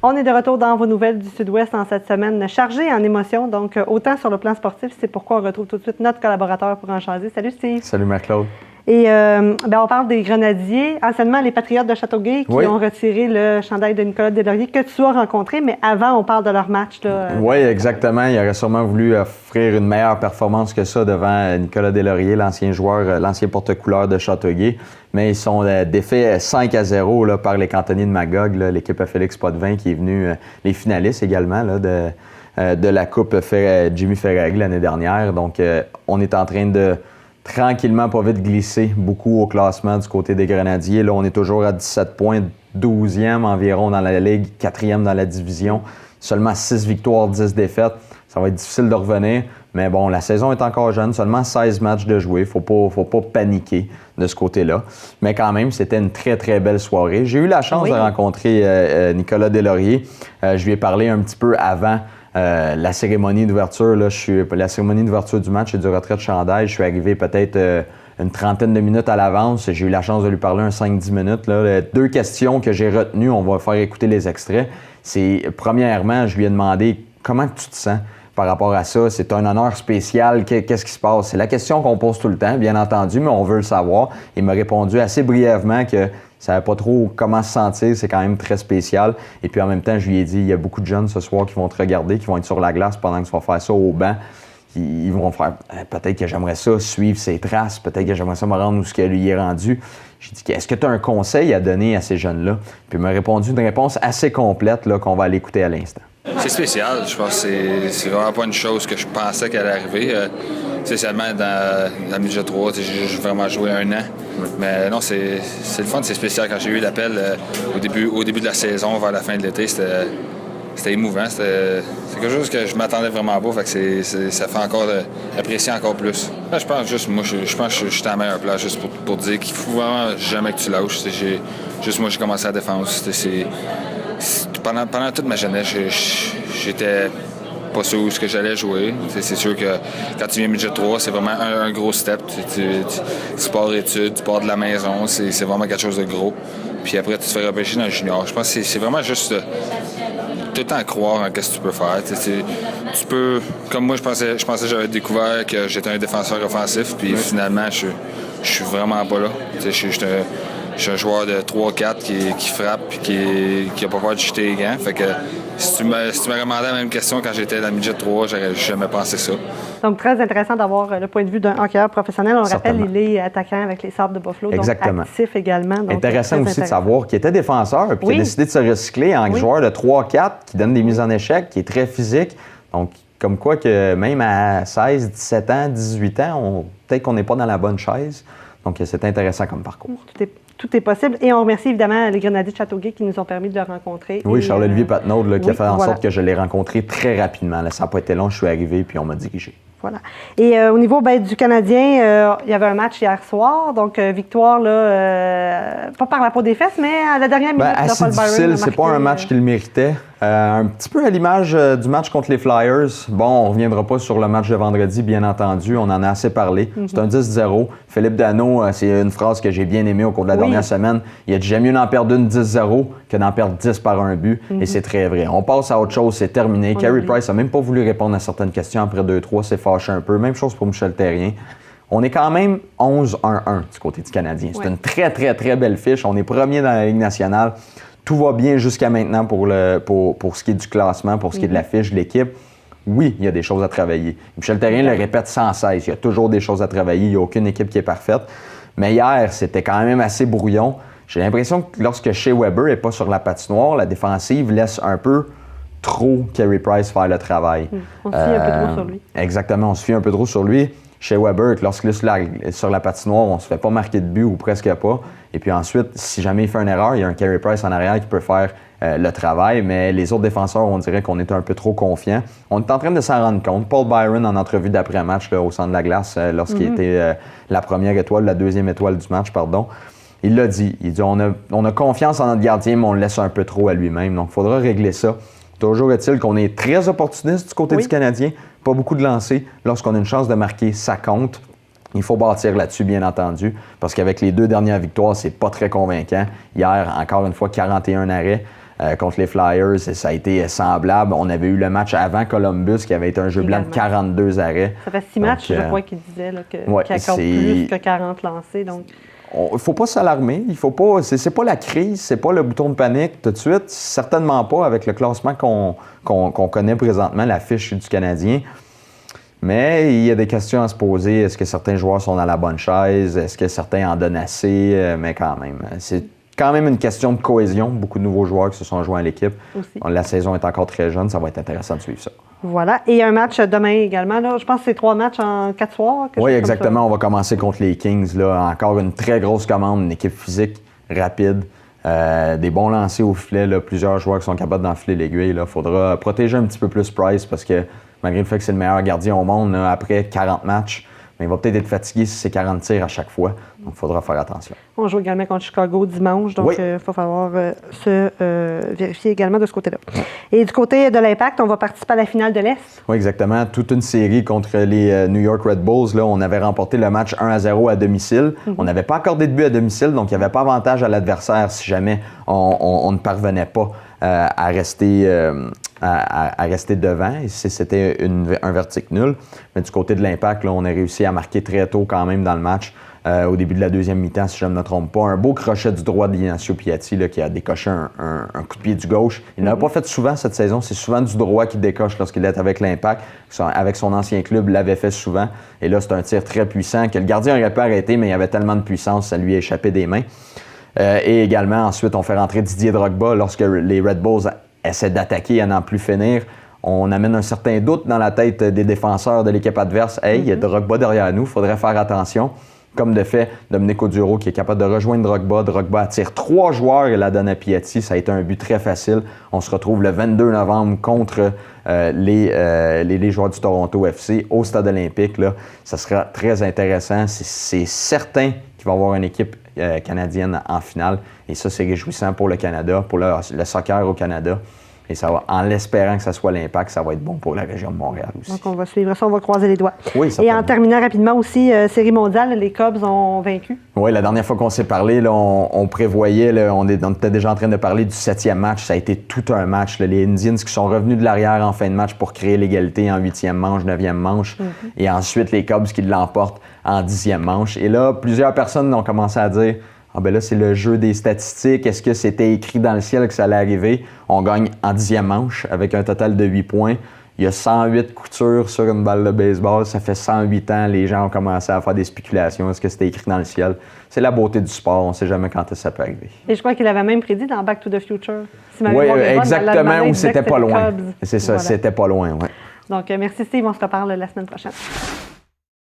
On est de retour dans vos nouvelles du Sud-Ouest en cette semaine chargée en émotions, donc autant sur le plan sportif, c'est pourquoi on retrouve tout de suite notre collaborateur pour en jaser. Salut Steve. Salut Marc-Claude. Et on parle des Grenadiers, anciennement les Patriotes de Châteauguay qui ont retiré le chandail de Nicolas Deslauriers que tu as rencontré, mais avant on parle de leur match. Oui, exactement. Il aurait sûrement voulu offrir une meilleure performance que ça devant Nicolas Deslauriers, l'ancien joueur, l'ancien porte-couleur de Châteauguay. Mais ils sont défaits 5-0 là, par les cantonniers de Magog, là, l'équipe à Félix Potvin qui est venue, les finalistes également là, de la Coupe Jimmy Ferrari l'année dernière. Donc, on est en train de tranquillement, pas vite glisser beaucoup au classement du côté des Grenadiers. Là, on est toujours à 17 points, 12e environ dans la Ligue, 4e dans la division. Seulement 6 victoires, 10 défaites. Ça va être difficile de revenir. Mais bon, la saison est encore jeune, seulement 16 matchs de jouer. Faut pas paniquer de ce côté-là. Mais quand même, c'était une très, très belle soirée. J'ai eu la chance de rencontrer Nicolas Deslauriers. Je lui ai parlé un petit peu avant la cérémonie d'ouverture. La cérémonie d'ouverture du match et du retrait de chandail. Je suis arrivé peut-être une trentaine de minutes à l'avance. J'ai eu la chance de lui parler un 5-10 minutes. Là. 2 questions que j'ai retenues, on va faire écouter les extraits. C'est, premièrement, je lui ai demandé comment tu te sens par rapport à ça. C'est un honneur spécial. Qu'est-ce qui se passe? C'est la question qu'on pose tout le temps, bien entendu, mais on veut le savoir. Il m'a répondu assez brièvement que ça ne savait pas trop comment se sentir. C'est quand même très spécial. Et puis en même temps, je lui ai dit, il y a beaucoup de jeunes ce soir qui vont te regarder, qui vont être sur la glace pendant que tu vas faire ça au banc. Ils vont faire, peut-être que j'aimerais ça suivre ses traces, peut-être que j'aimerais ça me rendre où ce que lui est rendu. J'ai dit, est-ce que tu as un conseil à donner à ces jeunes-là? Puis il m'a répondu une réponse assez complète là, qu'on va aller écouter à l'instant. C'est spécial. Je pense que c'est vraiment pas une chose que je pensais qu'elle allait arriver. Spécialement dans la midget 3, j'ai vraiment joué 1 an. Mais non, c'est le fun, c'est spécial. Quand j'ai eu l'appel au début de la saison, vers la fin de l'été, c'était émouvant. C'est quelque chose que je m'attendais vraiment pas. Fait que ça fait encore apprécier encore plus. Là, je pense juste, moi, je pense que je suis à la meilleure place juste pour dire qu'il faut vraiment jamais que tu lâches. Juste moi, j'ai commencé à la défense. Pendant toute ma jeunesse, j'étais pas sûr où j'allais jouer. C'est sûr que quand tu viens midget 3, c'est vraiment un gros step. Tu pars études, tu pars de la maison, c'est vraiment quelque chose de gros. Puis après, tu te fais repêcher dans le junior. Je pense que c'est vraiment juste tout le temps croire en ce que tu peux faire. Tu peux, comme moi, je pensais que j'avais découvert que j'étais un défenseur offensif, puis finalement, je suis vraiment pas là. Je suis un joueur de 3-4 qui frappe et qui a pas peur de jeter les gants. Fait que si tu m'as demandé la même question quand j'étais dans la midget 3, j'aurais jamais pensé ça. Donc, très intéressant d'avoir le point de vue d'un hockeyeur professionnel. On rappelle, il est attaquant avec les Sabres de Buffalo, exactement. Donc actif également. Donc, intéressant aussi de savoir qu'il était défenseur puis qu'il a décidé de se recycler en joueur de 3-4 qui donne des mises en échec, qui est très physique. Donc, comme quoi que même à 16, 17 ans, 18 ans, peut-être qu'on n'est pas dans la bonne chaise. Donc, c'est intéressant comme parcours. Tout est possible. Et on remercie évidemment les Grenadiers de Châteauguay qui nous ont permis de le rencontrer. Oui, Charles-Olivier Patnaud qui a fait en sorte que je l'ai rencontré très rapidement. Là, ça n'a pas été long, je suis arrivé puis on m'a dirigé. Voilà. Et au niveau du Canadien, il y avait un match hier soir, donc victoire, là, pas par la peau des fesses, mais à la dernière minute. Assez difficile, c'est pas un match qu'il méritait. Un petit peu à l'image du match contre les Flyers. Bon, on ne reviendra pas sur le match de vendredi, bien entendu, on en a assez parlé. C'est un 10-0. Philippe Danault, c'est une phrase que j'ai bien aimée au cours de la dernière semaine. Il a dit « J'aime mieux d'en perdre une 10-0 que d'en perdre 10 par un but. Et c'est très vrai. On passe à autre chose, c'est terminé. Carey Price n'a même pas voulu répondre à certaines questions après 2-3, c'est fâché un peu. Même chose pour Michel Therrien. On est quand même 11-1-1 du côté du Canadien. C'est une très, très, très belle fiche. On est premier dans la Ligue nationale. Tout va bien jusqu'à maintenant pour ce qui est du classement, pour ce qui est de la fiche de l'équipe. Oui, il y a des choses à travailler. Michel Therrien le répète sans cesse. Il y a toujours des choses à travailler. Il n'y a aucune équipe qui est parfaite. Mais hier, c'était quand même assez brouillon. J'ai l'impression que lorsque Shea Weber n'est pas sur la patinoire, la défensive laisse un peu trop Carey Price faire le travail. On se fie un peu trop sur lui. Exactement, on se fie un peu trop sur lui. Shea Weber, lorsqu'il est sur la patinoire, on ne se fait pas marquer de but ou presque pas. Et puis ensuite, si jamais il fait une erreur, il y a un Carey Price en arrière qui peut faire le travail. Mais les autres défenseurs, on dirait qu'on est un peu trop confiants. On est en train de s'en rendre compte. Paul Byron, en entrevue d'après-match au centre de la glace, lorsqu'il était la première étoile, la deuxième étoile du match, pardon, il l'a dit. Il dit on a confiance en notre gardien, mais on le laisse un peu trop à lui-même. Donc, il faudra régler ça. Toujours est-il qu'on est très opportuniste du côté du Canadien. Pas beaucoup de lancers. Lorsqu'on a une chance de marquer, ça compte. Il faut bâtir là-dessus, bien entendu, parce qu'avec les 2 dernières victoires, c'est pas très convaincant. Hier, encore une fois, 41 arrêts. contre les Flyers, ça a été semblable. On avait eu le match avant Columbus qui avait été un jeu blanc de 42 arrêts. Ça fait 6 matchs, je crois, qu'il disait qu'il accorde plus que 40 lancés. Donc... Il ne faut pas s'alarmer. Il faut pas. C'est pas la crise, c'est pas le bouton de panique tout de suite. Certainement pas avec le classement qu'on connaît présentement, la fiche du Canadien. Mais il y a des questions à se poser. Est-ce que certains joueurs sont dans la bonne chaise? Est-ce que certains en donnent assez? Mais quand même, c'est quand même une question de cohésion. Beaucoup de nouveaux joueurs qui se sont joints à l'équipe. La saison est encore très jeune. Ça va être intéressant de suivre ça. Voilà. Et un match demain également. Là. Je pense que c'est 3 matchs en 4 soirs. Oui, exactement. On va commencer contre les Kings. Là. Encore une très grosse commande, une équipe physique, rapide. Des bons lancers au filet. Là. Plusieurs joueurs qui sont capables d'enfiler l'aiguille. Il faudra protéger un petit peu plus Price parce que malgré le fait que c'est le meilleur gardien au monde, là, après 40 matchs, mais il va peut-être être fatigué si c'est 40 tirs à chaque fois. Donc, il faudra faire attention. On joue également contre Chicago dimanche, donc il va falloir se vérifier également de ce côté-là. Et du côté de l'Impact, on va participer à la finale de l'Est. Oui, exactement. Toute une série contre les New York Red Bulls. Là, on avait remporté le match 1-0 à domicile. On n'avait pas accordé de but à domicile, donc il n'y avait pas avantage à l'adversaire si jamais on ne parvenait pas à rester devant. Et c'était un verdict nul. Mais du côté de l'Impact, là, on a réussi à marquer très tôt quand même dans le match. Au début de la deuxième mi-temps, si je ne me trompe pas. Un beau crochet du droit d'Ignacio Piatti là, qui a décoché un coup de pied du gauche. Il n'avait pas fait souvent cette saison. C'est souvent du droit qu'il décoche lorsqu'il est avec l'Impact. Avec son ancien club, il l'avait fait souvent. Et là, c'est un tir très puissant que le gardien aurait pu arrêter, mais il y avait tellement de puissance, ça lui a échappé des mains. Et également, ensuite, on fait rentrer Didier Drogba lorsque les Red Bulls essaient d'attaquer à n'en plus finir. On amène un certain doute dans la tête des défenseurs de l'équipe adverse. Hey, il y a Drogba derrière nous, il faudrait faire attention. Comme de fait, Domenico Duro qui est capable de rejoindre Drogba. Drogba attire 3 joueurs et la donne à Piatti. Ça a été un but très facile. On se retrouve le 22 novembre contre les joueurs du Toronto FC au Stade olympique. Là. Ça sera très intéressant. C'est certain qu'il va y avoir une équipe canadienne en finale. Et ça, c'est réjouissant pour le Canada, pour le soccer au Canada. Et ça va, en l'espérant que ça soit l'Impact, ça va être bon pour la région de Montréal aussi. Donc, on va suivre ça, on va croiser les doigts. Oui, certainement. Et en terminant rapidement aussi, Série mondiale, les Cubs ont vaincu. Oui, la dernière fois qu'on s'est parlé, là, on prévoyait, là, on était déjà en train de parler du 7e match. Ça a été tout un match. Là. Les Indians qui sont revenus de l'arrière en fin de match pour créer l'égalité en 8e manche, 9e manche. Et ensuite, les Cubs qui l'emportent en 10e manche. Et là, plusieurs personnes ont commencé à dire... Ah ben là, c'est le jeu des statistiques. Est-ce que c'était écrit dans le ciel que ça allait arriver? On gagne en 10e manche avec un total de 8 points. Il y a 108 coutures sur une balle de baseball. Ça fait 108 ans. Les gens ont commencé à faire des spéculations. Est-ce que c'était écrit dans le ciel? C'est la beauté du sport. On ne sait jamais quand ça peut arriver. Et je crois qu'il avait même prédit dans Back to the Future. Oui, exactement, où c'était pas loin. C'est ça, c'était pas loin, oui. Donc, merci Steve. On se reparle la semaine prochaine.